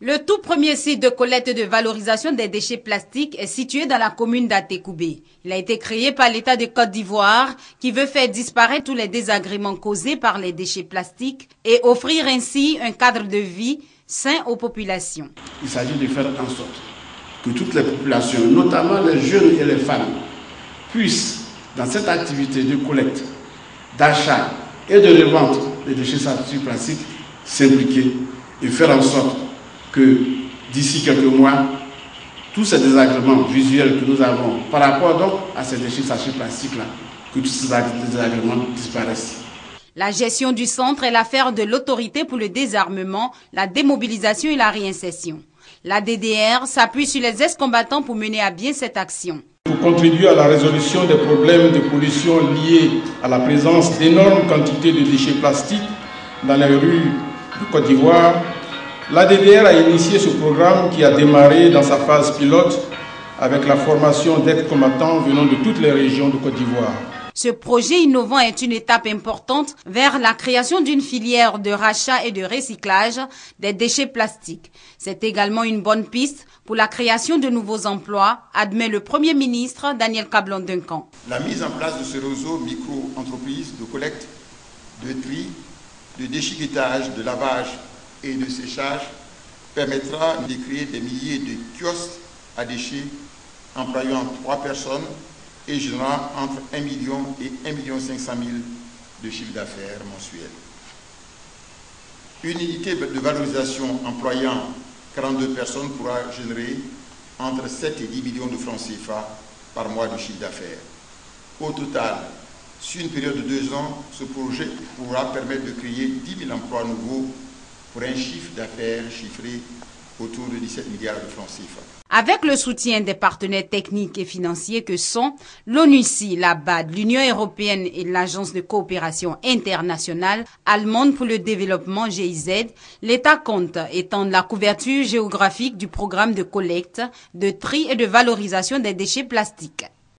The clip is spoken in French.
Le tout premier site de collecte et de valorisation des déchets plastiques est situé dans la commune d'Atekoubé. Il a été créé par l'État de Côte d'Ivoire qui veut faire disparaître tous les désagréments causés par les déchets plastiques et offrir ainsi un cadre de vie sain aux populations. Il s'agit de faire en sorte que toutes les populations, notamment les jeunes et les femmes, puissent, dans cette activité de collecte, d'achat et de revente des déchets plastiques, s'impliquer et faire en sorte que d'ici quelques mois, tous ces désagréments visuels que nous avons par rapport donc à ces déchets plastiques-là, que tous ces désagréments disparaissent. La gestion du centre est l'affaire de l'autorité pour le désarmement, la démobilisation et la réinsertion. La DDR s'appuie sur les ex-combattants pour mener à bien cette action. Pour contribuer à la résolution des problèmes de pollution liés à la présence d'énormes quantités de déchets plastiques dans les rues de Côte d'Ivoire, la DDR a initié ce programme qui a démarré dans sa phase pilote avec la formation d'ex-combattants venant de toutes les régions de Côte d'Ivoire. Ce projet innovant est une étape importante vers la création d'une filière de rachat et de recyclage des déchets plastiques. C'est également une bonne piste pour la création de nouveaux emplois, admet le Premier ministre Daniel Kablan-Duncan. La mise en place de ce réseau micro-entreprises de collecte, de tri, de déchiquetage, de lavage et de séchage permettra de créer des milliers de kiosques à déchets employant 3 personnes et générant entre 1 million et 1,5 million de chiffre d'affaires mensuel. Une unité de valorisation employant 42 personnes pourra générer entre 7 et 10 millions de francs CFA par mois de chiffre d'affaires. Au total, sur une période de 2 ans, ce projet pourra permettre de créer 10 000 emplois nouveaux pour un chiffre d'affaires chiffré autour de 17 milliards de francs CFA. Avec le soutien des partenaires techniques et financiers que sont l'ONUCI, la BAD, l'Union européenne et l'Agence de coopération internationale allemande pour le développement GIZ, l'État compte étendre la couverture géographique du programme de collecte, de tri et de valorisation des déchets plastiques.